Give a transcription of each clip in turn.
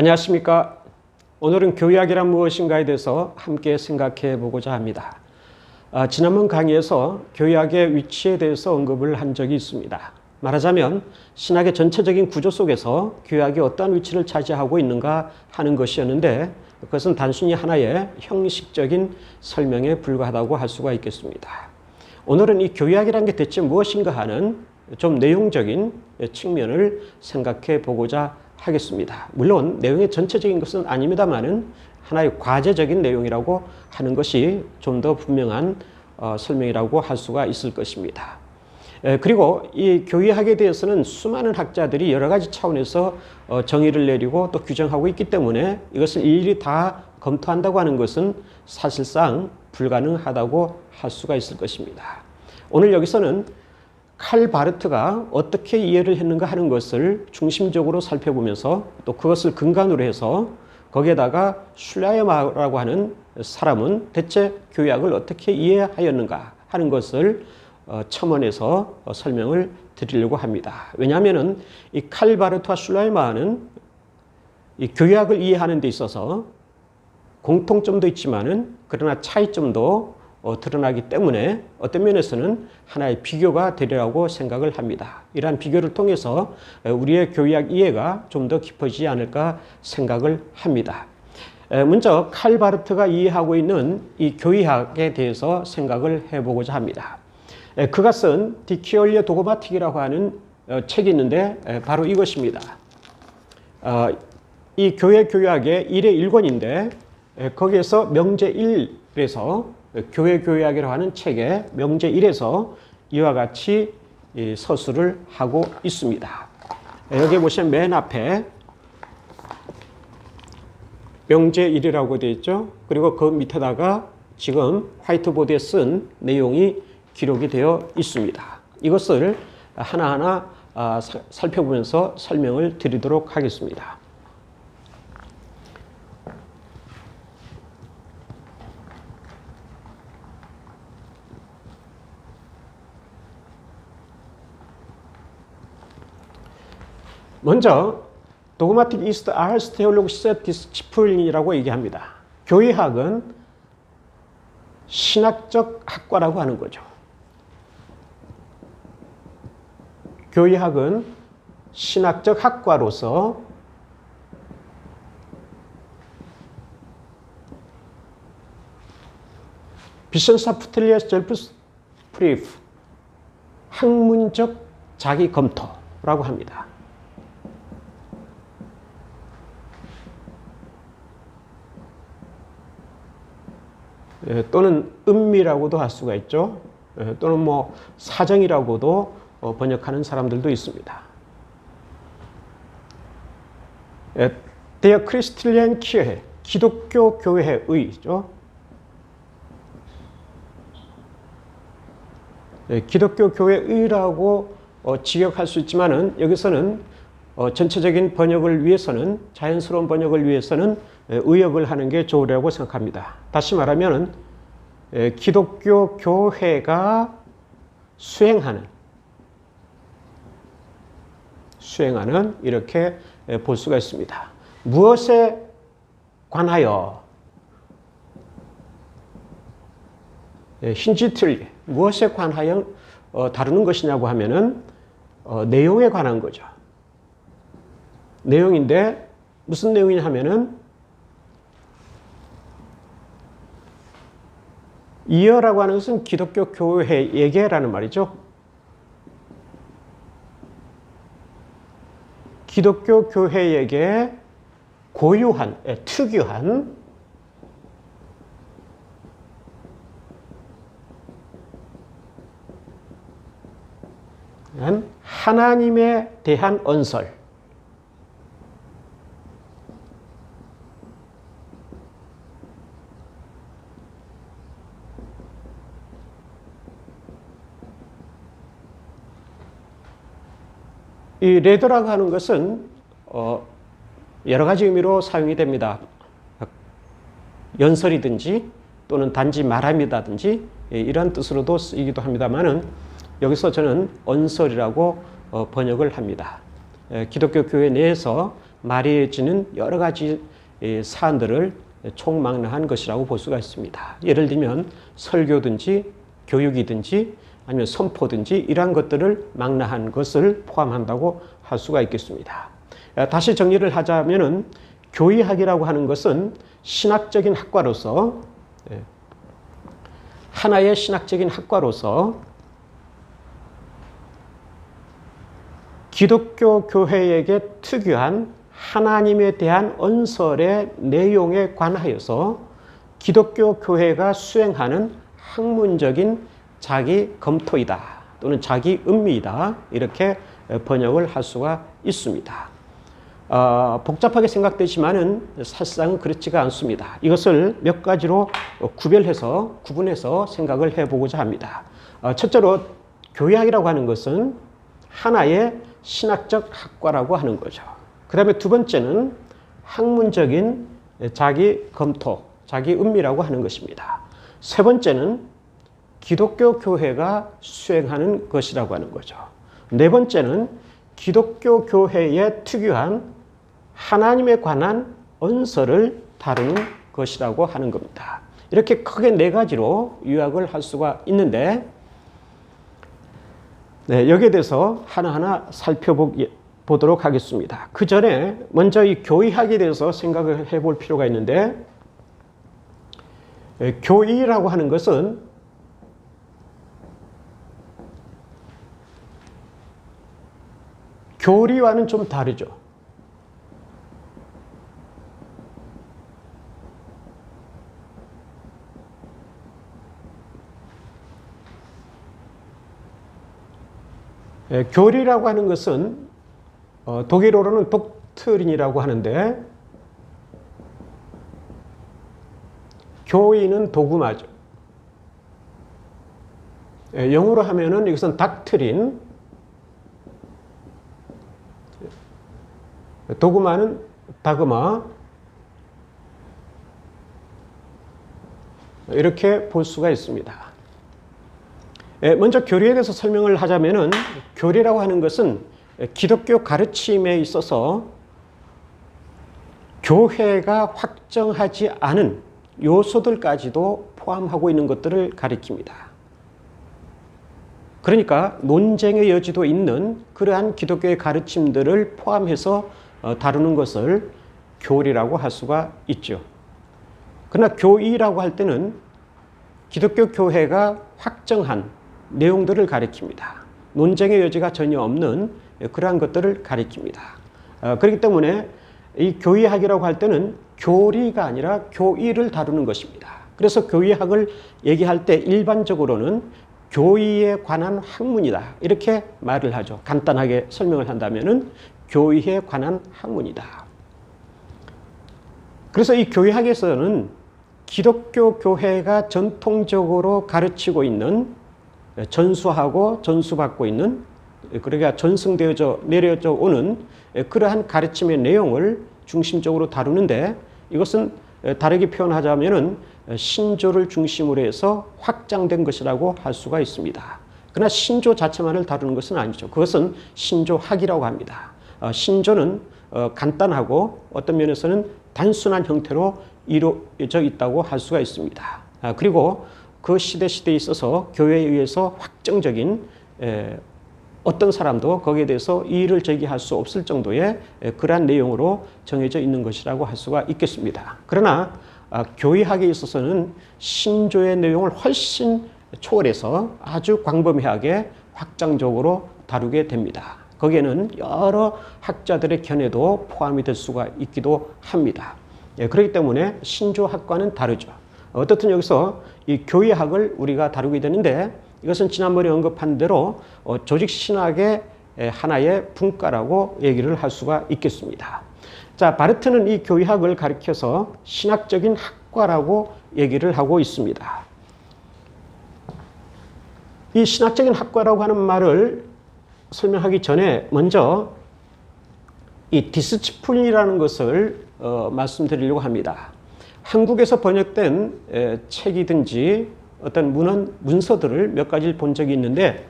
안녕하십니까. 오늘은 교회학이란 무엇인가에 대해서 함께 생각해 보고자 합니다. 지난번 강의에서 교회학의 위치에 대해서 언급을 한 적이 있습니다. 말하자면 신학의 전체적인 구조 속에서 교회학이 어떠한 위치를 차지하고 있는가 하는 것이었는데, 그것은 단순히 하나의 형식적인 설명에 불과하다고 할 수가 있겠습니다. 오늘은 이 교회학이란 게 대체 무엇인가 하는 좀 내용적인 측면을 생각해 보고자 하겠습니다. 물론 내용의 전체적인 것은 아닙니다만은 하나의 과제적인 내용이라고 하는 것이 좀 더 분명한 설명이라고 할 수가 있을 것입니다. 그리고 이 교회학에 대해서는 수많은 학자들이 여러 가지 차원에서 정의를 내리고 또 규정하고 있기 때문에 이것을 일일이 다 검토한다고 하는 것은 사실상 불가능하다고 할 수가 있을 것입니다. 오늘 여기서는 칼 바르트가 어떻게 이해를 했는가 하는 것을 중심적으로 살펴보면서 또 그것을 근간으로 해서 거기에다가 슐라이마라고 하는 사람은 대체 교회학을 어떻게 이해하였는가 하는 것을 첨언해서 설명을 드리려고 합니다. 왜냐하면 이 칼 바르트와 슐라이마는 이 교회학을 이해하는 데 있어서 공통점도 있지만은 그러나 차이점도 드러나기 때문에 어떤 면에서는 하나의 비교가 되리라고 생각을 합니다. 이러한 비교를 통해서 우리의 교회학 이해가 좀 더 깊어지지 않을까 생각을 합니다. 먼저 칼 바르트가 이해하고 있는 이 교회학에 대해서 생각을 해보고자 합니다. 그가 쓴 디키올리아 도그마틱이라고 하는 책이 있는데 바로 이것입니다. 이 교회학의 1의 1권인데 거기에서 명제 1에서 교회학이라고 하는 책의 명제 1에서 이와 같이 서술을 하고 있습니다. 여기 보시면 맨 앞에 명제 1이라고 되어 있죠. 그리고 그 밑에다가 지금 화이트보드에 쓴 내용이 기록이 되어 있습니다. 이것을 하나하나 살펴보면서 설명을 드리도록 하겠습니다. 먼저 도그마틱 이스트 아르스 테올로기스 디스치플린이라고 얘기합니다. 교회학은 신학적 학과라고 하는 거죠. 교회학은 신학적 학과로서 비션사프틀리에스 젤프스프리프 학문적 자기 검토라고 합니다. 또는 음미라고도 할 수가 있죠. 또는 뭐 사정이라고도 번역하는 사람들도 있습니다. 데어 크리스틸리안 키어해, 기독교 교회의죠. 기독교 교회의라고 직역할 수 있지만은 여기서는 전체적인 번역을 위해서는, 자연스러운 번역을 위해서는 의역을 하는 게 좋으라고 생각합니다. 다시 말하면 기독교 교회가 수행하는 이렇게 볼 수가 있습니다. 무엇에 관하여 힌지틀리 무엇에 관하여 다루는 것이냐고 하면은 내용에 관한 거죠. 내용인데 무슨 내용이냐 하면은 이어라고 하는 것은 기독교 교회에게라는 말이죠. 기독교 교회에게 고유한, 특유한 하나님에 대한 언설, 이 레더라고 하는 것은 여러 가지 의미로 사용이 됩니다. 연설이든지 또는 단지 말함이라든지 이런 뜻으로도 쓰이기도 합니다만은 여기서 저는 언설이라고 번역을 합니다. 기독교 교회 내에서 말해지는 여러 가지 사안들을 총망라한 것이라고 볼 수가 있습니다. 예를 들면 설교든지 교육이든지 아니면 선포든지 이러한 것들을 망라한 것을 포함한다고 할 수가 있겠습니다. 다시 정리를 하자면은 교의학이라고 하는 것은 신학적인 학과로서 하나의 신학적인 학과로서 기독교 교회에게 특유한 하나님에 대한 언설의 내용에 관하여서 기독교 교회가 수행하는 학문적인 자기 검토이다 또는 자기 음미이다 이렇게 번역을 할 수가 있습니다. 복잡하게 생각되지만은 사실상은 그렇지가 않습니다. 이것을 몇 가지로 구분해서 생각을 해보고자 합니다. 첫째로 교의학이라고 하는 것은 하나의 신학적 학과라고 하는 거죠. 그 다음에 두 번째는 학문적인 자기 검토, 자기 음미라고 하는 것입니다. 세 번째는 기독교 교회가 수행하는 것이라고 하는 거죠. 네 번째는 기독교 교회의 특유한 하나님에 관한 언설을 다루는 것이라고 하는 겁니다. 이렇게 크게 네 가지로 요약을 할 수가 있는데 여기에 대해서 하나하나 살펴보도록 하겠습니다. 그 전에 먼저 이 교의학에 대해서 생각을 해볼 필요가 있는데 교의라고 하는 것은 교리와는 좀 다르죠. 교리라고 하는 것은 독일어로는 독트린이라고 하는데 교의는 도구마죠. 영어로 하면은 이것은 닥트린, 도구마는 다그마 이렇게 볼 수가 있습니다. 먼저 교리에 대해서 설명을 하자면은 교리라고 하는 것은 기독교 가르침에 있어서 교회가 확정하지 않은 요소들까지도 포함하고 있는 것들을 가리킵니다. 그러니까 논쟁의 여지도 있는 그러한 기독교의 가르침들을 포함해서 다루는 것을 교리라고 할 수가 있죠. 그러나 교의라고 할 때는 기독교 교회가 확정한 내용들을 가리킵니다. 논쟁의 여지가 전혀 없는 그러한 것들을 가리킵니다. 그렇기 때문에 이 교의학이라고 할 때는 교리가 아니라 교의를 다루는 것입니다. 그래서 교의학을 얘기할 때 일반적으로는 교의에 관한 학문이다 이렇게 말을 하죠. 간단하게 설명을 한다면은 교의에 관한 학문이다. 그래서 이 교의학에서는 기독교 교회가 전통적으로 가르치고 있는 전수하고 전수받고 있는 그러니까 전승되어져 내려져 오는 그러한 가르침의 내용을 중심적으로 다루는데 이것은 다르게 표현하자면은 신조를 중심으로 해서 확장된 것이라고 할 수가 있습니다. 그러나 신조 자체만을 다루는 것은 아니죠. 그것은 신조학이라고 합니다. 신조는 간단하고 어떤 면에서는 단순한 형태로 이루어져 있다고 할 수가 있습니다. 그리고 그 시대에 있어서 교회에 의해서 확정적인 어떤 사람도 거기에 대해서 이의를 제기할 수 없을 정도의 그러한 내용으로 정해져 있는 것이라고 할 수가 있겠습니다. 그러나 교의학에 있어서는 신조의 내용을 훨씬 초월해서 아주 광범위하게 확장적으로 다루게 됩니다. 거기에는 여러 학자들의 견해도 포함이 될 수가 있기도 합니다. 그렇기 때문에 신조학과는 다르죠. 어떻든 여기서 이 교의학을 우리가 다루게 되는데 이것은 지난번에 언급한 대로 조직신학의 하나의 분과라고 얘기를 할 수가 있겠습니다. 자, 바르트는 이 교의학을 가리켜서 신학적인 학과라고 얘기를 하고 있습니다. 이 신학적인 학과라고 하는 말을 설명하기 전에 먼저 이 디스치플린이라는 것을 말씀드리려고 합니다. 한국에서 번역된 책이든지 어떤 문서들을 몇 가지를 본 적이 있는데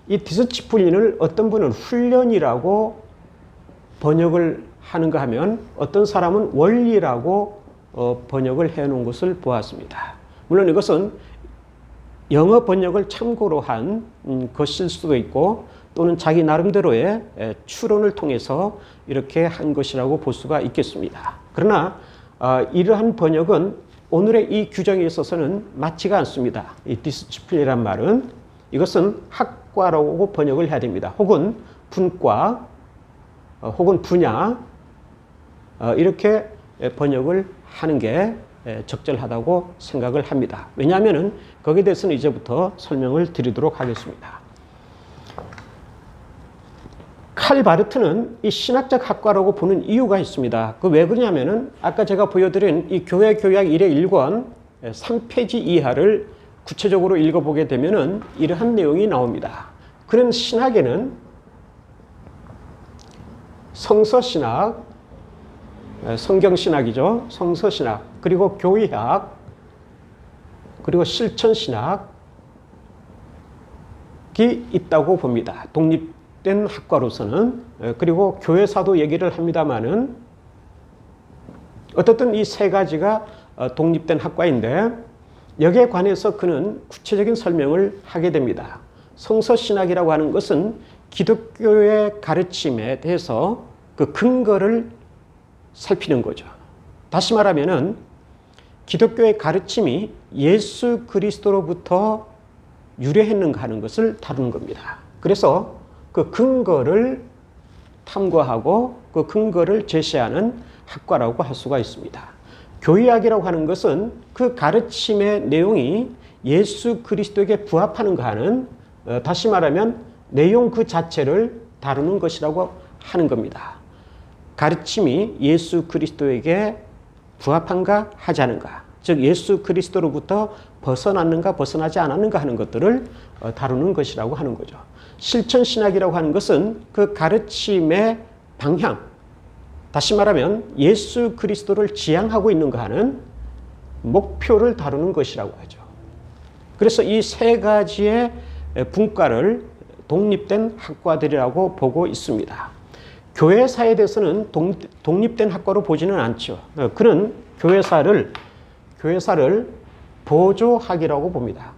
이 디스치플린을 어떤 분은 훈련이라고 번역을 하는가 하면 어떤 사람은 원리라고 번역을 해놓은 것을 보았습니다. 물론 이것은 영어 번역을 참고로 한 것일 수도 있고 또는 자기 나름대로의 추론을 통해서 이렇게 한 것이라고 볼 수가 있겠습니다. 그러나 이러한 번역은 오늘의 이 규정에 있어서는 맞지가 않습니다. 이 디스치플린이란 말은 이것은 학과라고 번역을 해야 됩니다. 혹은 분과 혹은 분야 이렇게 번역을 하는 게 적절하다고 생각을 합니다. 왜냐하면 거기에 대해서는 이제부터 설명을 드리도록 하겠습니다. 칼 바르트는 이 신학적 학과라고 보는 이유가 있습니다. 그 왜 그러냐면은 아까 제가 보여드린 이 교회 교약 1회 1권 3페이지 이하를 구체적으로 읽어보게 되면은 이러한 내용이 나옵니다. 그런 신학에는 성서신학, 성경신학이죠. 성서신학, 그리고 교의학, 그리고 실천신학이 있다고 봅니다. 독립된 학과로서는. 그리고 교회사도 얘기를 합니다마는 어떻든 이 세 가지가 독립된 학과인데 여기에 관해서 그는 구체적인 설명을 하게 됩니다. 성서신학이라고 하는 것은 기독교의 가르침에 대해서 그 근거를 살피는 거죠. 다시 말하면은 기독교의 가르침이 예수 그리스도로부터 유래했는가 하는 것을 다루는 겁니다. 그래서 그 근거를 탐구하고 그 근거를 제시하는 학과라고 할 수가 있습니다. 교의학이라고 하는 것은 그 가르침의 내용이 예수 그리스도에게 부합하는가 하는, 다시 말하면 내용 그 자체를 다루는 것이라고 하는 겁니다. 가르침이 예수 그리스도에게 부합한가 하지 않은가, 즉 예수 그리스도로부터 벗어났는가 벗어나지 않았는가 하는 것들을 다루는 것이라고 하는 거죠. 실천신학이라고 하는 것은 그 가르침의 방향, 다시 말하면 예수 그리스도를 지향하고 있는가 하는 목표를 다루는 것이라고 하죠. 그래서 이 세 가지의 분과를 독립된 학과들이라고 보고 있습니다. 교회사에 대해서는 독립된 학과로 보지는 않죠. 그는 교회사를 보조학이라고 봅니다.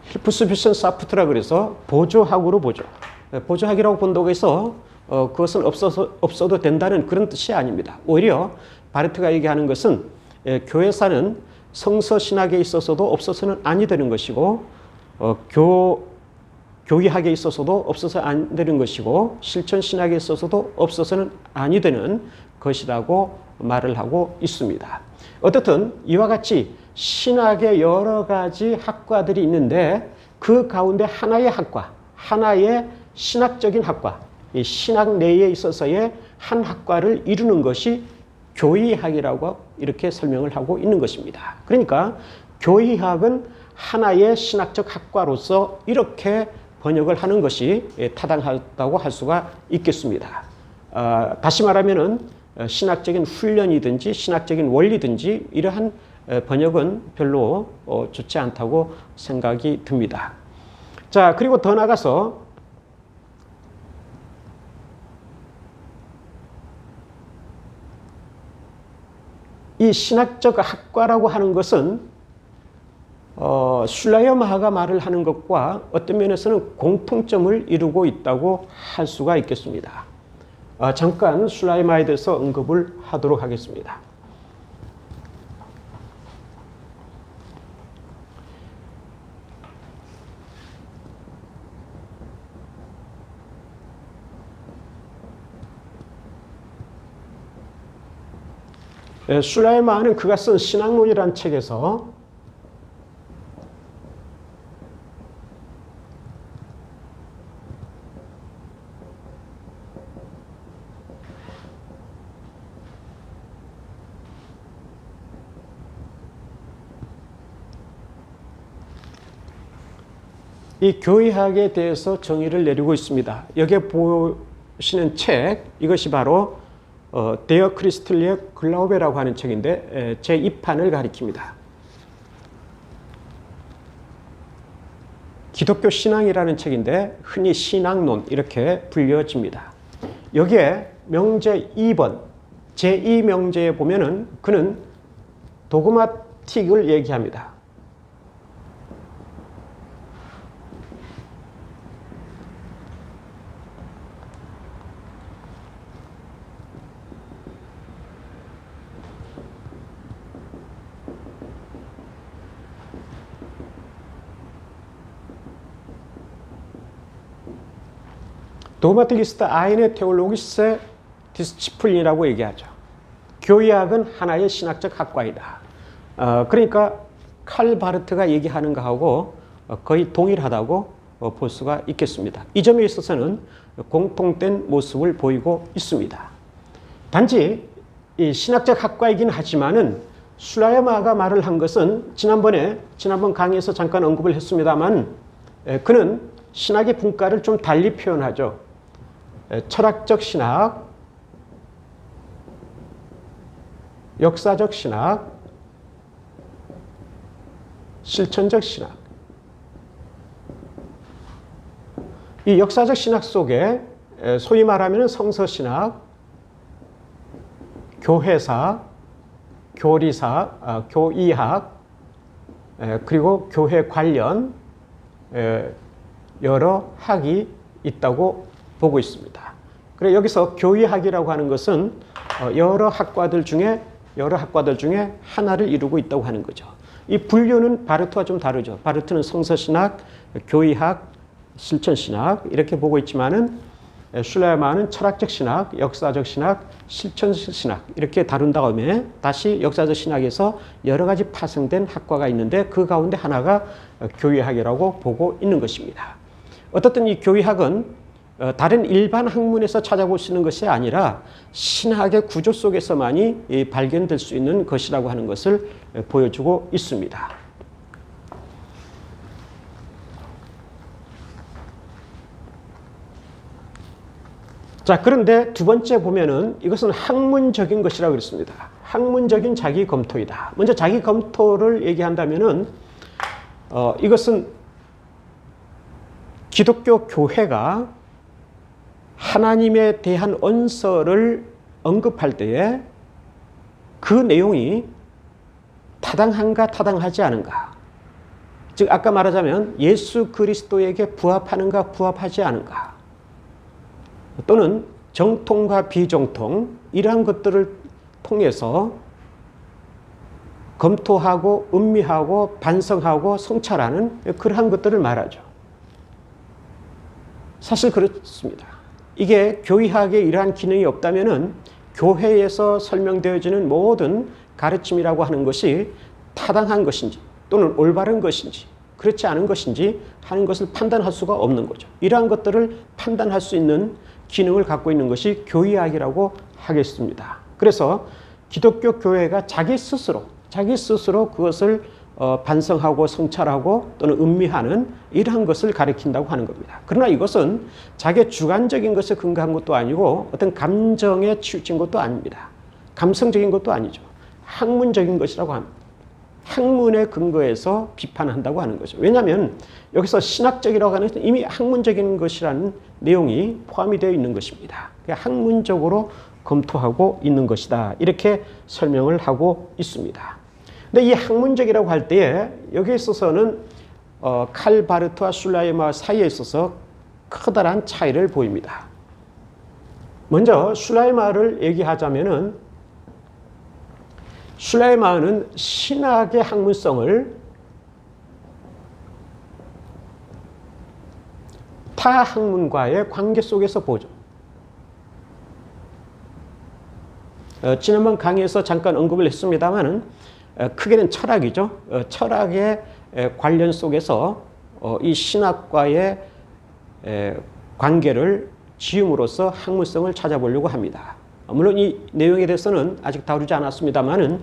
힐프스비션 사프트라 그래서 보조학으로 보죠. 보조학이라고 본다고 해서 그것은 없어도 된다는 그런 뜻이 아닙니다. 오히려 바르트가 얘기하는 것은 교회사는 성서신학에 있어서도 없어서는 아니 되는 것이고 교의학에 있어서도 없어서 안 되는 것이고 실천신학에 있어서도 없어서는 아니 되는 것이라고 말을 하고 있습니다. 어떻든 이와 같이 신학의 여러 가지 학과들이 있는데 그 가운데 하나의 학과, 하나의 신학적인 학과, 이 신학 내에 있어서의 한 학과를 이루는 것이 교의학이라고 이렇게 설명을 하고 있는 것입니다. 그러니까 교의학은 하나의 신학적 학과로서 이렇게 번역을 하는 것이 타당하다고 할 수가 있겠습니다. 다시 말하면은 신학적인 훈련이든지 신학적인 원리든지 이러한 번역은 별로 좋지 않다고 생각이 듭니다. 자, 그리고 더 나가서 이 신학적 학과라고 하는 것은 슐라이어 마하가 말을 하는 것과 어떤 면에서는 공통점을 이루고 있다고 할 수가 있겠습니다. 잠깐 슐라이어 마하에 대해서 언급을 하도록 하겠습니다. 슐라이어 마하는 그가 쓴 신학론이라는 책에서 이 교의학에 대해서 정의를 내리고 있습니다. 여기에 보시는 책, 이것이 바로 데어 크리스틀리의 글라우베라고 하는 책인데 제 2판을 가리킵니다. 기독교 신앙이라는 책인데 흔히 신앙론 이렇게 불려집니다. 여기에 명제 2번 제2명제에 보면은 그는 도그마틱을 얘기합니다. 도그마티스트 아이네 테올로기세 디스치플린이라고 얘기하죠. 교의학은 하나의 신학적 학과이다. 그러니까 칼 바르트가 얘기하는 거하고 거의 동일하다고 볼 수가 있겠습니다. 이 점에 있어서는 공통된 모습을 보이고 있습니다. 단지 이 신학적 학과이긴 하지만은 슐라이마가 말을 한 것은 지난번 강의에서 잠깐 언급을 했습니다만 그는 신학의 분과를 좀 달리 표현하죠. 철학적 신학, 역사적 신학, 실천적 신학. 이 역사적 신학 속에 소위 말하면 성서신학, 교회사, 교리사, 교의학, 그리고 교회 관련 여러 학이 있다고 보고 있습니다. 그래 여기서 교의학이라고 하는 것은 여러 학과들 중에 하나를 이루고 있다고 하는 거죠. 이 분류는 바르트와 좀 다르죠. 바르트는 성서신학, 교의학, 실천신학 이렇게 보고 있지만은 슐라이마는 철학적 신학, 역사적 신학, 실천적 신학 이렇게 다룬 다음에 다시 역사적 신학에서 여러 가지 파생된 학과가 있는데 그 가운데 하나가 교의학이라고 보고 있는 것입니다. 어떻든 이 교의학은 다른 일반 학문에서 찾아볼 수 있는 것이 아니라 신학의 구조 속에서만이 발견될 수 있는 것이라고 하는 것을 보여주고 있습니다. 자, 그런데 두 번째 보면은 이것은 학문적인 것이라고 그랬습니다. 학문적인 자기 검토이다. 먼저 자기 검토를 얘기한다면은 이것은 기독교 교회가 하나님에 대한 언서를 언급할 때에 그 내용이 타당한가 타당하지 않은가. 즉 아까 말하자면 예수 그리스도에게 부합하는가 부합하지 않은가. 또는 정통과 비정통 이러한 것들을 통해서 검토하고 음미하고 반성하고 성찰하는 그러한 것들을 말하죠. 사실 그렇습니다. 이게 교의학에 이러한 기능이 없다면은 교회에서 설명되어지는 모든 가르침이라고 하는 것이 타당한 것인지 또는 올바른 것인지 그렇지 않은 것인지 하는 것을 판단할 수가 없는 거죠. 이러한 것들을 판단할 수 있는 기능을 갖고 있는 것이 교의학이라고 하겠습니다. 그래서 기독교 교회가 자기 스스로 그것을 반성하고 성찰하고 또는 음미하는 이러한 것을 가리킨다고 하는 겁니다. 그러나 이것은 자기의 주관적인 것에 근거한 것도 아니고 어떤 감정에 치우친 것도 아닙니다. 감성적인 것도 아니죠. 학문적인 것이라고 합니다. 학문에 근거해서 비판한다고 하는 거죠. 왜냐하면 여기서 신학적이라고 하는 것은 이미 학문적인 것이라는 내용이 포함이 되어 있는 것입니다. 학문적으로 검토하고 있는 것이다. 이렇게 설명을 하고 있습니다. 근데 이 학문적이라고 할 때에 여기에 있어서는 칼 바르트와 슐라이마 사이에 있어서 커다란 차이를 보입니다. 먼저 슐라이마를 얘기하자면은 슐라이마는 신학의 학문성을 타 학문과의 관계 속에서 보죠. 지난번 강의에서 잠깐 언급을 했습니다만은 크게는 철학이죠. 철학의 관련 속에서 이 신학과의 관계를 지음으로써 학문성을 찾아보려고 합니다. 물론 이 내용에 대해서는 아직 다루지 않았습니다만은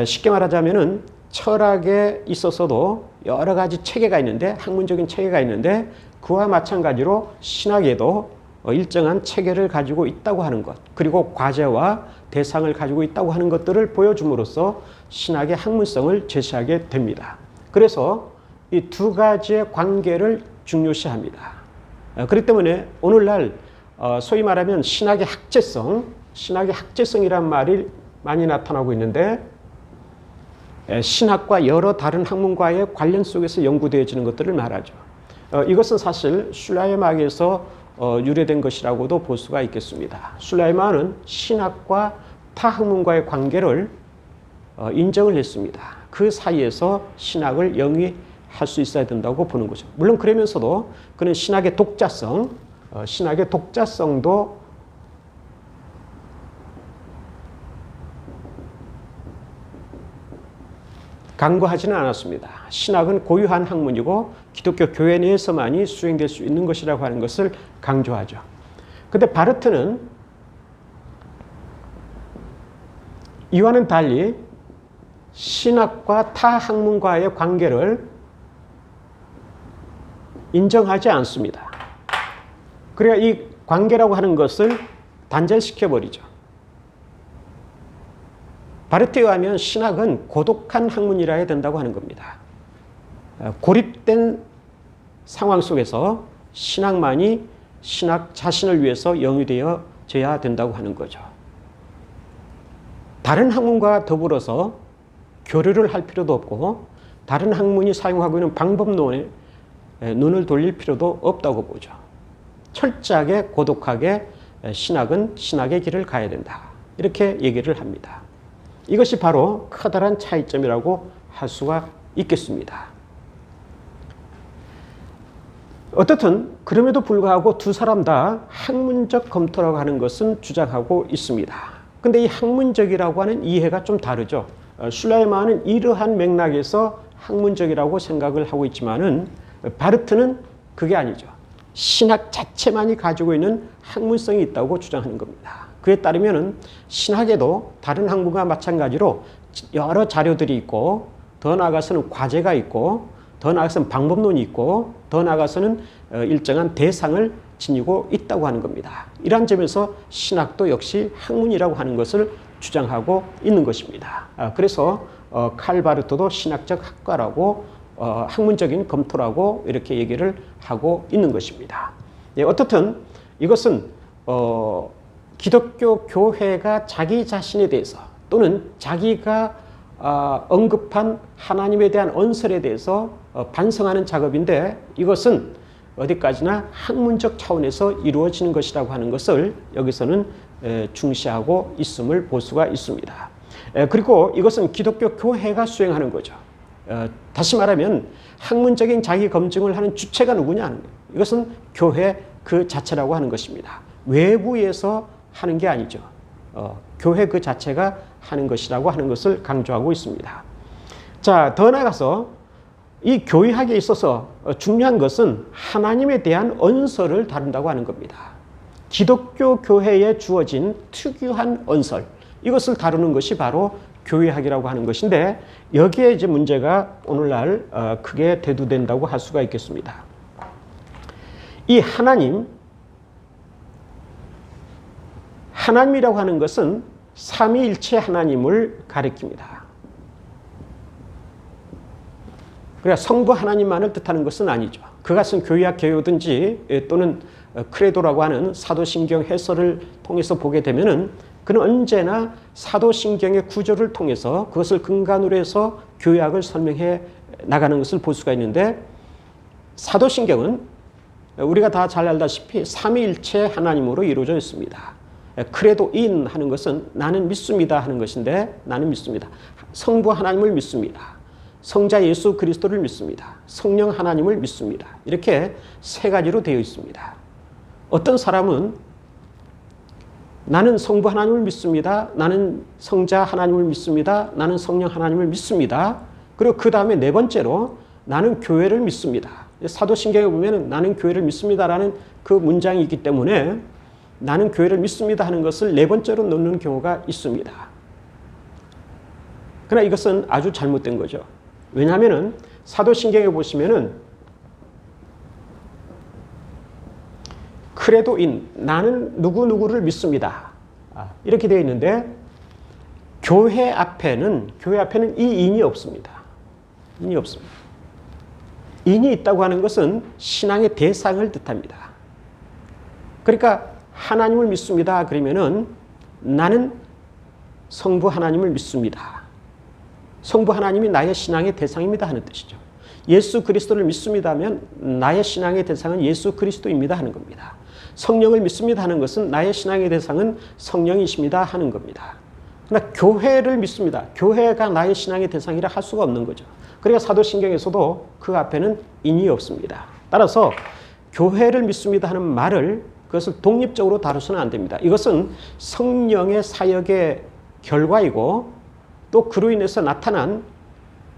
쉽게 말하자면은 철학에 있어서도 여러 가지 체계가 있는데 학문적인 체계가 있는데 그와 마찬가지로 신학에도 일정한 체계를 가지고 있다고 하는 것 그리고 과제와 대상을 가지고 있다고 하는 것들을 보여줌으로써 신학의 학문성을 제시하게 됩니다. 그래서 이 두 가지의 관계를 중요시합니다. 그렇기 때문에 오늘날 소위 말하면 신학의 학제성이란 말이 많이 나타나고 있는데 신학과 여러 다른 학문과의 관련 속에서 연구되어지는 것들을 말하죠. 이것은 사실 슐라이마에서 유래된 것이라고도 볼 수가 있겠습니다. 슐라이마는 신학과 타 학문과의 관계를 인정을 했습니다. 그 사이에서 신학을 영위할 수 있어야 된다고 보는 거죠. 물론 그러면서도 그는 신학의 독자성도 강구하지는 않았습니다. 신학은 고유한 학문이고 기독교 교회 내에서만이 수행될 수 있는 것이라고 하는 것을 강조하죠. 그런데 바르트는 이와는 달리 신학과 타 학문과의 관계를 인정하지 않습니다. 그러니까 이 관계라고 하는 것을 단절시켜버리죠. 바르트에 의하면 신학은 고독한 학문이라 해야 된다고 하는 겁니다. 고립된 상황 속에서 신학만이 신학 자신을 위해서 영위되어져야 된다고 하는 거죠. 다른 학문과 더불어서 교류를 할 필요도 없고 다른 학문이 사용하고 있는 방법론에 눈을 돌릴 필요도 없다고 보죠. 철저하게 고독하게 신학은 신학의 길을 가야 된다. 이렇게 얘기를 합니다. 이것이 바로 커다란 차이점이라고 할 수가 있겠습니다. 어떻든 그럼에도 불구하고 두 사람 다 학문적 검토라고 하는 것은 주장하고 있습니다. 근데 이 학문적이라고 하는 이해가 좀 다르죠. 슐라이마는 이러한 맥락에서 학문적이라고 생각을 하고 있지만은 바르트는 그게 아니죠. 신학 자체만이 가지고 있는 학문성이 있다고 주장하는 겁니다. 그에 따르면 신학에도 다른 학문과 마찬가지로 여러 자료들이 있고 더 나아가서는 과제가 있고 더 나아가서는 방법론이 있고 더 나아가서는 일정한 대상을 지니고 있다고 하는 겁니다. 이러한 점에서 신학도 역시 학문이라고 하는 것을 주장하고 있는 것입니다. 그래서 칼 바르트도 신학적 학과라고 학문적인 검토라고 이렇게 얘기를 하고 있는 것입니다. 어떻든 이것은 기독교 교회가 자기 자신에 대해서 또는 자기가 언급한 하나님에 대한 언설에 대해서 반성하는 작업인데 이것은 어디까지나 학문적 차원에서 이루어지는 것이라고 하는 것을 여기서는 중시하고 있음을 볼 수가 있습니다. 그리고 이것은 기독교 교회가 수행하는 거죠. 다시 말하면 학문적인 자기 검증을 하는 주체가 누구냐? 이것은 교회 그 자체라고 하는 것입니다. 외부에서 하는 게 아니죠. 교회 그 자체가 하는 것이라고 하는 것을 강조하고 있습니다. 자, 더 나아가서 이 교회학에 있어서 중요한 것은 하나님에 대한 언설을 다룬다고 하는 겁니다. 기독교 교회에 주어진 특유한 언설, 이것을 다루는 것이 바로 교회학이라고 하는 것인데 여기에 이제 문제가 오늘날 크게 대두된다고 할 수가 있겠습니다. 이 하나님이라고 하는 것은 삼위일체 하나님을 가리킵니다. 그러니까 성부 하나님만을 뜻하는 것은 아니죠. 그것은 교회학 개요든지 또는 크레도라고 하는 사도신경 해설을 통해서 보게 되면은 그는 언제나 사도신경의 구조를 통해서 그것을 근간으로 해서 교회학을 설명해 나가는 것을 볼 수가 있는데 사도신경은 우리가 다 잘 알다시피 삼위일체 하나님으로 이루어져 있습니다. 크레도인 하는 것은 나는 믿습니다 하는 것인데 나는 믿습니다. 성부 하나님을 믿습니다. 성자 예수 그리스도를 믿습니다. 성령 하나님을 믿습니다. 이렇게 세 가지로 되어 있습니다. 어떤 사람은 나는 성부 하나님을 믿습니다. 나는 성자 하나님을 믿습니다. 나는 성령 하나님을 믿습니다. 그리고 그 다음에 네 번째로 나는 교회를 믿습니다. 사도신경에 보면 나는 교회를 믿습니다라는 그 문장이 있기 때문에 나는 교회를 믿습니다 하는 것을 네 번째로 넣는 경우가 있습니다. 그러나 이것은 아주 잘못된 거죠. 왜냐하면 사도신경에 보시면은 크레도인 나는 누구누구를 믿습니다. 이렇게 되어 있는데 교회 앞에는 이 인이 없습니다. 인이 없습니다. 인이 있다고 하는 것은 신앙의 대상을 뜻합니다. 그러니까 하나님을 믿습니다. 그러면은 나는 성부 하나님을 믿습니다. 성부 하나님이 나의 신앙의 대상입니다 하는 뜻이죠. 예수 그리스도를 믿습니다면 나의 신앙의 대상은 예수 그리스도입니다 하는 겁니다. 성령을 믿습니다 하는 것은 나의 신앙의 대상은 성령이십니다 하는 겁니다. 그러나 교회를 믿습니다. 교회가 나의 신앙의 대상이라 할 수가 없는 거죠. 그러니까 사도신경에서도 그 앞에는 인이 없습니다. 따라서 교회를 믿습니다 하는 말을 그것을 독립적으로 다루서는 안 됩니다. 이것은 성령의 사역의 결과이고 또 그로 인해서 나타난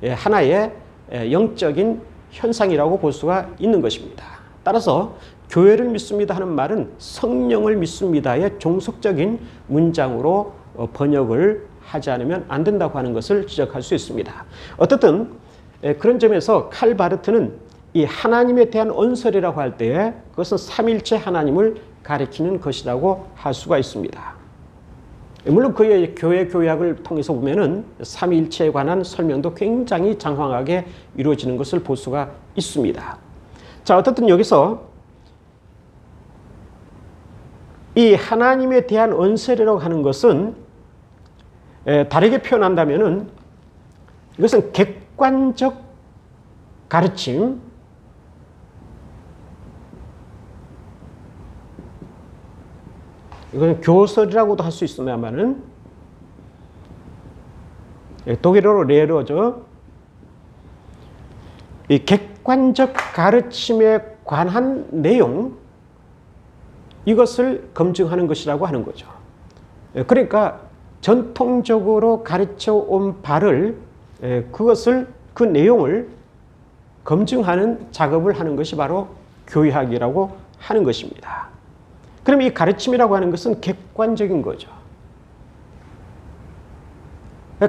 하나의 영적인 현상이라고 볼 수가 있는 것입니다. 따라서 교회를 믿습니다 하는 말은 성령을 믿습니다의 종속적인 문장으로 번역을 하지 않으면 안 된다고 하는 것을 지적할 수 있습니다. 어떻든 그런 점에서 칼 바르트는 이 하나님에 대한 언설이라고 할 때에 그것은 삼일체 하나님을 가리키는 것이라고 할 수가 있습니다. 물론 그의 교회 교약을 통해서 보면은 삼위일체에 관한 설명도 굉장히 장황하게 이루어지는 것을 볼 수가 있습니다. 자, 어쨌든 여기서 이 하나님에 대한 언설이라고 하는 것은 다르게 표현한다면은 이것은 객관적 가르침, 이건 교설이라고도 할 수 있습니다만은 독일어로 레러죠. 이 객관적 가르침에 관한 내용, 이것을 검증하는 것이라고 하는 거죠. 그러니까 전통적으로 가르쳐 온 바를 그것을 그 내용을 검증하는 작업을 하는 것이 바로 교회학이라고 하는 것입니다. 그럼 이 가르침이라고 하는 것은 객관적인 거죠.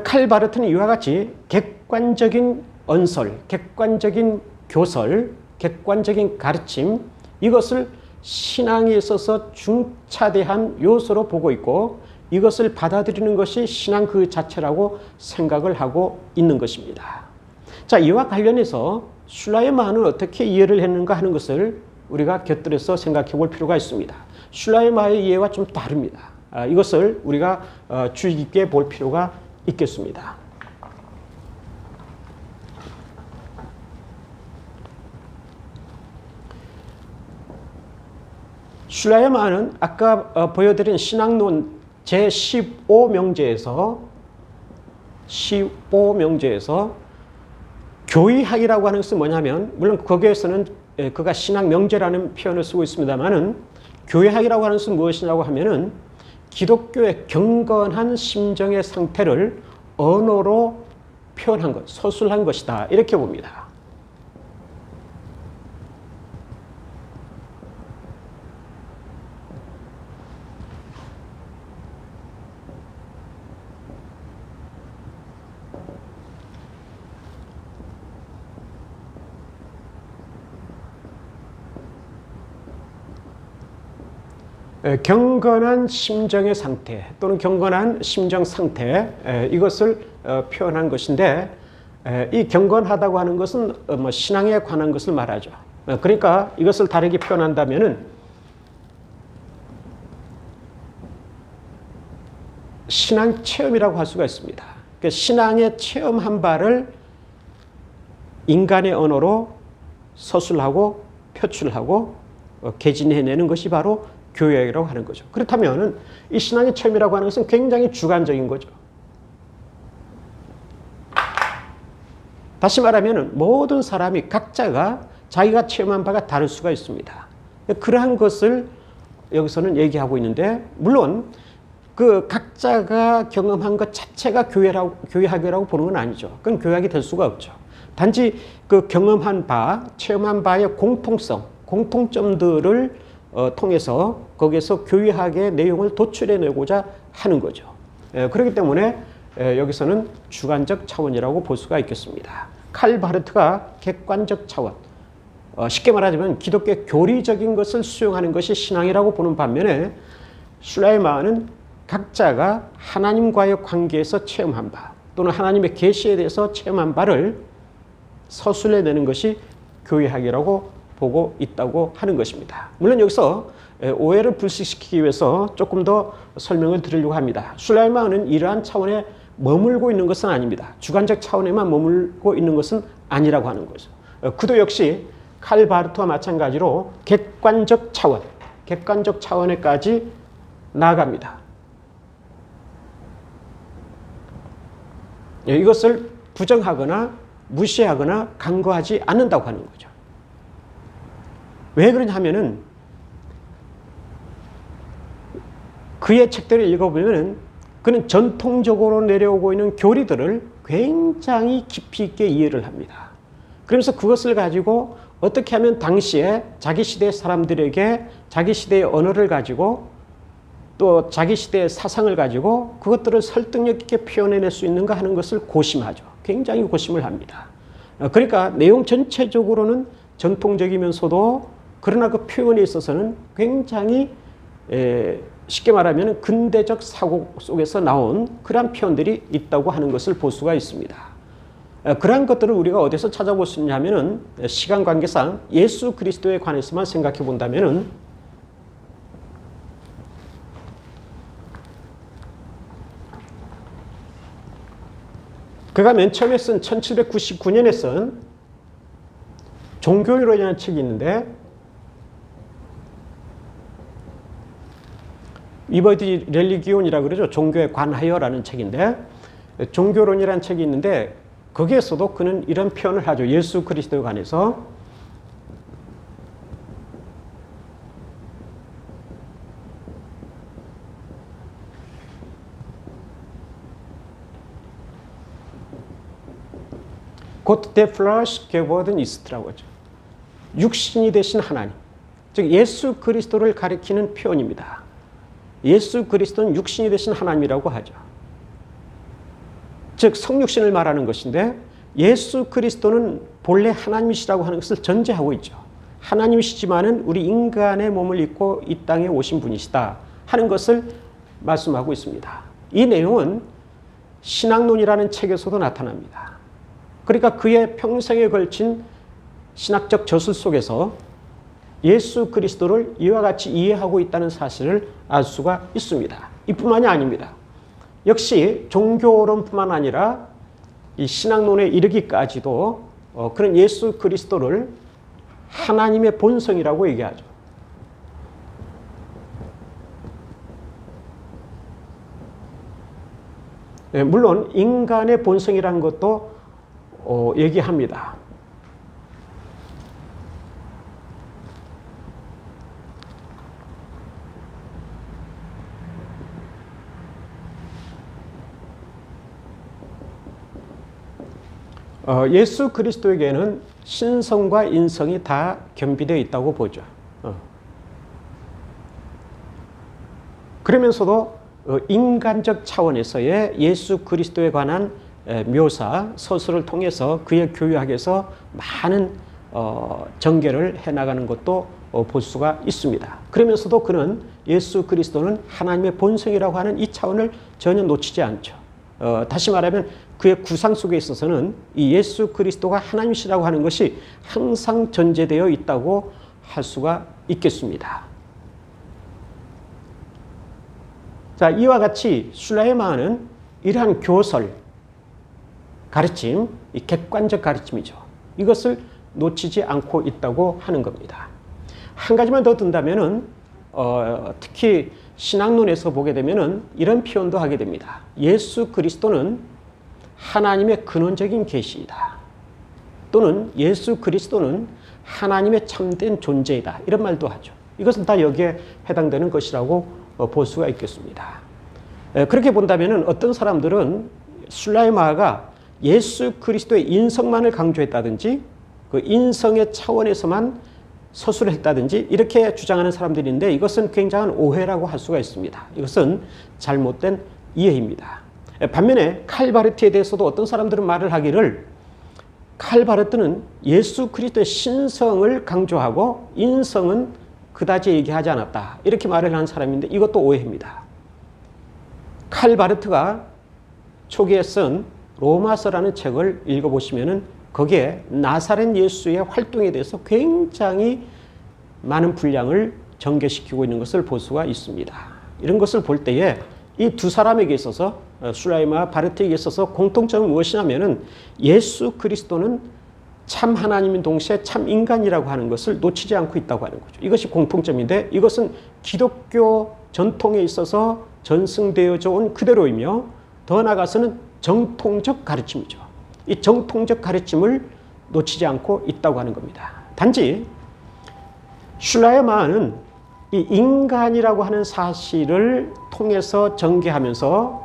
칼 바르트는 이와 같이 객관적인 언설, 객관적인 교설, 객관적인 가르침, 이것을 신앙에 있어서 중차대한 요소로 보고 있고 이것을 받아들이는 것이 신앙 그 자체라고 생각을 하고 있는 것입니다. 자, 이와 관련해서 슐라이마는 어떻게 이해를 했는가 하는 것을 우리가 곁들여서 생각해 볼 필요가 있습니다. 슐라이마의 이해와 좀 다릅니다. 이것을 우리가 주의 깊게 볼 필요가 있겠습니다. 슐라이마는 아까 보여드린 신학론 제15명제에서 교의학이라고 하는 것은 뭐냐면, 물론 거기에서는 그가 신학 명제라는 표현을 쓰고 있습니다만은 교회학이라고 하는 것은 무엇이라고 하면은 기독교의 경건한 심정의 상태를 언어로 표현한 것, 서술한 것이다, 이렇게 봅니다. 경건한 심정의 상태 또는 경건한 심정 상태, 이것을 표현한 것인데, 이 경건하다고 하는 것은 신앙에 관한 것을 말하죠. 그러니까 이것을 다르게 표현한다면은 신앙 체험이라고 할 수가 있습니다. 그러니까 신앙의 체험한 바를 인간의 언어로 서술하고 표출하고 개진해내는 것이 바로 교회라고 하는 거죠. 그렇다면 이 신앙의 체험이라고 하는 것은 굉장히 주관적인 거죠. 다시 말하면 모든 사람이 각자가 자기가 체험한 바가 다를 수가 있습니다. 그러한 것을 여기서는 얘기하고 있는데, 물론 그 각자가 경험한 것 자체가 교회학이라고 보는 건 아니죠. 그건 교회학이 될 수가 없죠. 단지 그 경험한 바, 체험한 바의 공통점들을 통해서 거기에서 교회학의 내용을 도출해내고자 하는 거죠. 그렇기 때문에 여기서는 주관적 차원이라고 볼 수가 있겠습니다. 칼 바르트가 객관적 차원, 쉽게 말하자면 기독교의 교리적인 것을 수용하는 것이 신앙이라고 보는 반면에 슐라이마는 각자가 하나님과의 관계에서 체험한 바 또는 하나님의 계시에 대해서 체험한 바를 서술해내는 것이 교회학이라고 보고 있다고 하는 것입니다. 물론 여기서 오해를 불식시키기 위해서 조금 더 설명을 드리려고 합니다. 술라이마는 이러한 차원에 머물고 있는 것은 아닙니다. 주관적 차원에만 머물고 있는 것은 아니라고 하는 거죠. 그도 역시 칼 바르트와 마찬가지로 객관적 차원에까지 나아갑니다. 이것을 부정하거나 무시하거나 간과하지 않는다고 하는 거죠. 왜 그러냐 하면은 그의 책들을 읽어보면 그는 전통적으로 내려오고 있는 교리들을 굉장히 깊이 있게 이해를 합니다. 그러면서 그것을 가지고 어떻게 하면 당시에 자기 시대 사람들에게 자기 시대의 언어를 가지고 또 자기 시대의 사상을 가지고 그것들을 설득력 있게 표현해낼 수 있는가 하는 것을 고심하죠. 굉장히 고심을 합니다. 그러니까 내용 전체적으로는 전통적이면서도 그러나 그 표현에 있어서는 굉장히 쉽게 말하면 근대적 사고 속에서 나온 그러한 표현들이 있다고 하는 것을 볼 수가 있습니다. 그러한 것들을 우리가 어디서 찾아볼 수 있냐 하면은 시간 관계상 예수 그리스도에 관해서만 생각해 본다면은 그가 맨 처음에 쓴 1799년에 쓴 종교론이라는 책이 있는데 이버디 렐리기온이라고 그러죠. 종교에 관하여라는 책인데 종교론이라는 책이 있는데 거기에서도 그는 이런 표현을 하죠. 예수 그리스도에 관해서 Gott der Fleisch geworden ist라고 하죠. 육신이 되신 하나님. 즉 예수 그리스도를 가리키는 표현입니다. 예수 그리스도는 육신이 되신 하나님이라고 하죠. 즉 성육신을 말하는 것인데 예수 그리스도는 본래 하나님이시라고 하는 것을 전제하고 있죠. 하나님이시지만은 우리 인간의 몸을 입고 이 땅에 오신 분이시다 하는 것을 말씀하고 있습니다. 이 내용은 신학론이라는 책에서도 나타납니다. 그러니까 그의 평생에 걸친 신학적 저술 속에서 예수 그리스도를 이와 같이 이해하고 있다는 사실을 알 수가 있습니다. 이뿐만이 아닙니다. 역시 종교론뿐만 아니라 이 신학론에 이르기까지도 그런 예수 그리스도를 하나님의 본성이라고 얘기하죠. 물론 인간의 본성이라는 것도 얘기합니다. 예수 그리스도에게는 신성과 인성이 다 겸비되어 있다고 보죠. 그러면서도 인간적 차원에서의 예수 그리스도에 관한 묘사, 서술을 통해서 그의 교육학에서 많은 전개를 해나가는 것도 볼 수가 있습니다. 그러면서도 그는 예수 그리스도는 하나님의 본성이라고 하는 이 차원을 전혀 놓치지 않죠. 다시 말하면 그의 구상 속에 있어서는 이 예수 그리스도가 하나님이시라고 하는 것이 항상 전제되어 있다고 할 수가 있겠습니다. 자, 이와 같이 술라이마는 이러한 교설, 가르침, 이 객관적 가르침이죠. 이것을 놓치지 않고 있다고 하는 겁니다. 한 가지만 더 든다면은 특히 신학론에서 보게 되면은 이런 표현도 하게 됩니다. 예수 그리스도는 하나님의 근원적인 계시이다. 또는 예수 그리스도는 하나님의 참된 존재이다. 이런 말도 하죠. 이것은 다 여기에 해당되는 것이라고 볼 수가 있겠습니다. 그렇게 본다면은 어떤 사람들은 술라이마가 예수 그리스도의 인성만을 강조했다든지 그 인성의 차원에서만 서술을 했다든지 이렇게 주장하는 사람들인데 이것은 굉장한 오해라고 할 수가 있습니다. 이것은 잘못된 이해입니다. 반면에 칼바르트에 대해서도 어떤 사람들은 말을 하기를 칼바르트는 예수 그리스도의 신성을 강조하고 인성은 그다지 얘기하지 않았다. 이렇게 말을 하는 사람인데 이것도 오해입니다. 칼바르트가 초기에 쓴 로마서라는 책을 읽어보시면 거기에 나사렛 예수의 활동에 대해서 굉장히 많은 분량을 전개시키고 있는 것을 볼 수가 있습니다. 이런 것을 볼 때에 이 두 사람에게 있어서 술라이마와 바르트에게 있어서 공통점은 무엇이냐면은 예수 그리스도는 참 하나님인 동시에 참 인간이라고 하는 것을 놓치지 않고 있다고 하는 거죠. 이것이 공통점인데 이것은 기독교 전통에 있어서 전승되어져 온 그대로이며 더 나아가서는 정통적 가르침이죠. 이 정통적 가르침을 놓치지 않고 있다고 하는 겁니다. 단지 슐라이마는 이 인간이라고 하는 사실을 통해서 전개하면서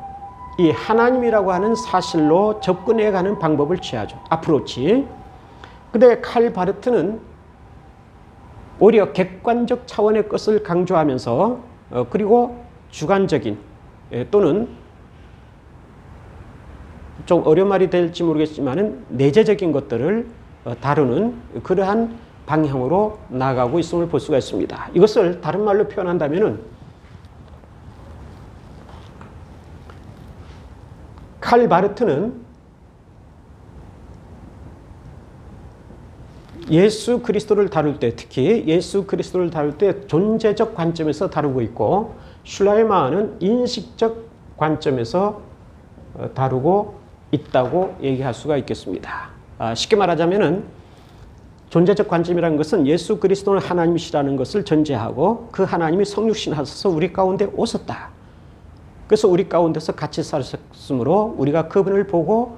이 하나님이라고 하는 사실로 접근해 가는 방법을 취하죠. 아프로치. 근데 칼 바르트는 오히려 객관적 차원의 것을 강조하면서 그리고 주관적인 또는 좀 어려운 말이 될지 모르겠지만 내재적인 것들을 다루는 그러한 방향으로 나아가고 있음을 볼 수가 있습니다. 이것을 다른 말로 표현한다면 칼 바르트는 예수 그리스도를 다룰 때, 특히 예수 그리스도를 다룰 때 존재적 관점에서 다루고 있고 슐라이마는 인식적 관점에서 다루고 있다고 얘기할 수가 있겠습니다. 쉽게 말하자면은 존재적 관점이라는 것은 예수 그리스도는 하나님이시라는 것을 전제하고 그 하나님이 성육신 하셔서 우리 가운데 오셨다. 그래서 우리 가운데서 같이 사셨으므로 우리가 그분을 보고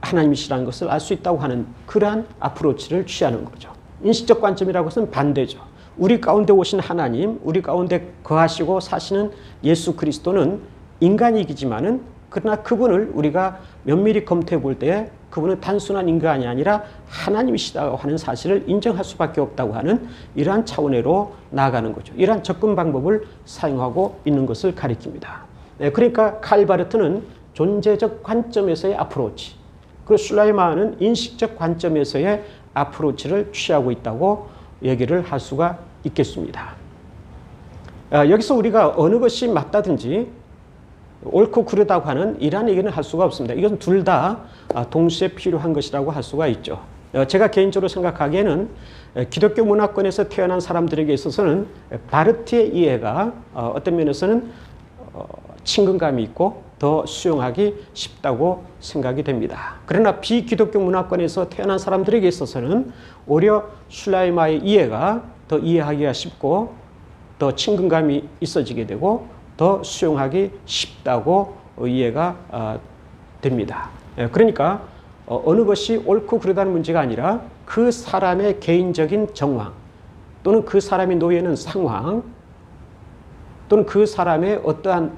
하나님이시라는 것을 알 수 있다고 하는 그러한 어프로치를 취하는 거죠. 인식적 관점이라고 해서는 반대죠. 우리 가운데 오신 하나님, 우리 가운데 거하시고 사시는 예수 그리스도는 인간이기지만은 그러나 그분을 우리가 면밀히 검토해 볼 때 그분은 단순한 인간이 아니라 하나님이시다고 하는 사실을 인정할 수밖에 없다고 하는 이러한 차원으로 나아가는 거죠. 이러한 접근 방법을 사용하고 있는 것을 가리킵니다. 그러니까 칼 바르트는 존재적 관점에서의 어프로치, 그리고 슐라이마는 인식적 관점에서의 어프로치를 취하고 있다고 얘기를 할 수가 있겠습니다. 여기서 우리가 어느 것이 맞다든지 옳고 그르다고 하는 이러한 얘기는 할 수가 없습니다. 이것은 둘 다 동시에 필요한 것이라고 할 수가 있죠. 제가 개인적으로 생각하기에는 기독교 문화권에서 태어난 사람들에게 있어서는 바르트의 이해가 어떤 면에서는 친근감이 있고 더 수용하기 쉽다고 생각이 됩니다. 그러나 비기독교 문화권에서 태어난 사람들에게 있어서는 오히려 슐라이마의 이해가 더 이해하기가 쉽고 더 친근감이 있어지게 되고 더 수용하기 쉽다고 이해가 됩니다. 그러니까 어느 것이 옳고 그르다는 문제가 아니라 그 사람의 개인적인 정황 또는 그 사람이 놓여 있는 상황 또는 그 사람의 어떠한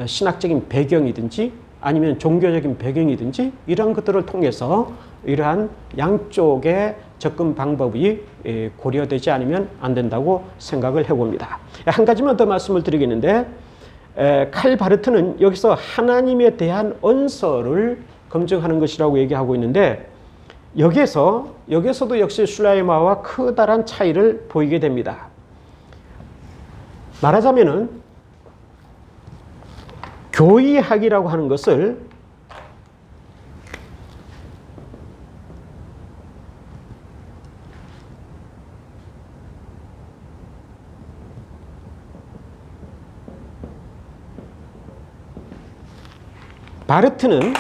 신학적인 배경이든지 아니면 종교적인 배경이든지 이러한 것들을 통해서 이러한 양쪽의 접근 방법이 고려되지 않으면 안 된다고 생각을 해봅니다. 한 가지만 더 말씀을 드리겠는데 칼 바르트는 여기서 하나님에 대한 언서를 검증하는 것이라고 얘기하고 있는데 여기에서도 역시 슐라이마와 커다란 차이를 보이게 됩니다. 말하자면은 교의학이라고 하는 것을 바르트는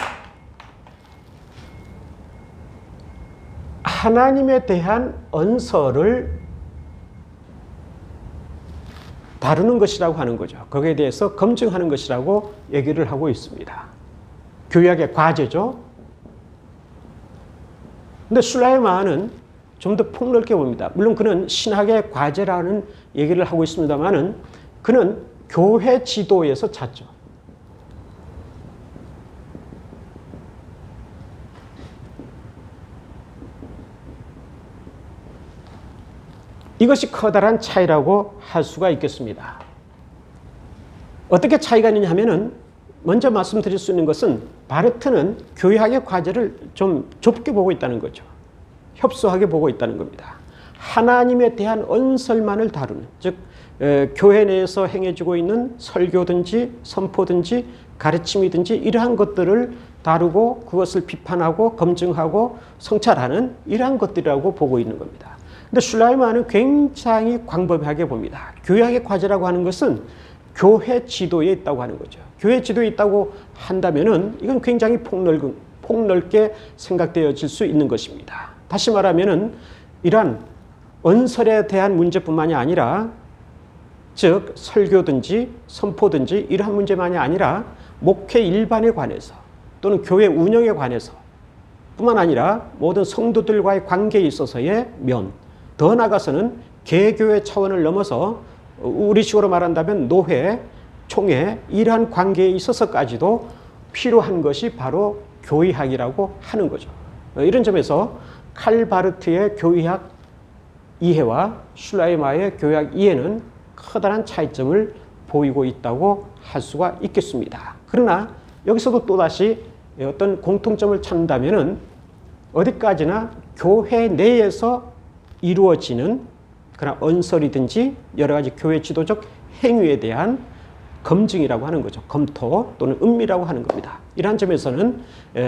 하나님에 대한 언서를 다루는 것이라고 하는 거죠. 거기에 대해서 검증하는 것이라고 얘기를 하고 있습니다. 교약의 과제죠. 근데 슐라이마는 좀 더 폭넓게 봅니다. 물론 그는 신학의 과제라는 얘기를 하고 있습니다만은 그는 교회 지도에서 찾죠. 이것이 커다란 차이라고 할 수가 있겠습니다. 어떻게 차이가 있느냐 하면은 먼저 말씀드릴 수 있는 것은 바르트는 교회학의 과제를 좀 좁게 보고 있다는 거죠. 협소하게 보고 있다는 겁니다. 하나님에 대한 언설만을 다루는, 즉 교회 내에서 행해지고 있는 설교든지 선포든지 가르침이든지 이러한 것들을 다루고 그것을 비판하고 검증하고 성찰하는 이러한 것들이라고 보고 있는 겁니다. 근데 슐라이만은 굉장히 광범위하게 봅니다. 교회학의 과제라고 하는 것은 교회 지도에 있다고 하는 거죠. 교회 지도에 있다고 한다면은 이건 굉장히 폭넓게 생각되어질 수 있는 것입니다. 다시 말하면은 이러한 언설에 대한 문제뿐만이 아니라 즉 설교든지 선포든지 이러한 문제만이 아니라 목회 일반에 관해서 또는 교회 운영에 관해서 뿐만 아니라 모든 성도들과의 관계에 있어서의 면, 더 나아가서는 개교회 차원을 넘어서 우리식으로 말한다면 노회, 총회 이러한 관계에 있어서까지도 필요한 것이 바로 교회학이라고 하는 거죠. 이런 점에서 칼 바르트의 교회학 이해와 슐라이마의 교회학 이해는 커다란 차이점을 보이고 있다고 할 수가 있겠습니다. 그러나 여기서도 또다시 어떤 공통점을 찾는다면은 어디까지나 교회 내에서 이루어지는 그런 언설이든지 여러 가지 교회 지도적 행위에 대한 검증이라고 하는 거죠. 검토 또는 음미라고 하는 겁니다. 이러한 점에서는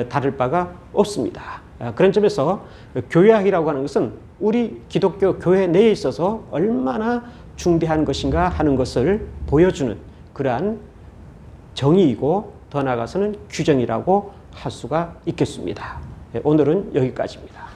다를 바가 없습니다. 그런 점에서 교회학이라고 하는 것은 우리 기독교 교회 내에 있어서 얼마나 중대한 것인가 하는 것을 보여주는 그러한 정의이고 더 나아가서는 규정이라고 할 수가 있겠습니다. 오늘은 여기까지입니다.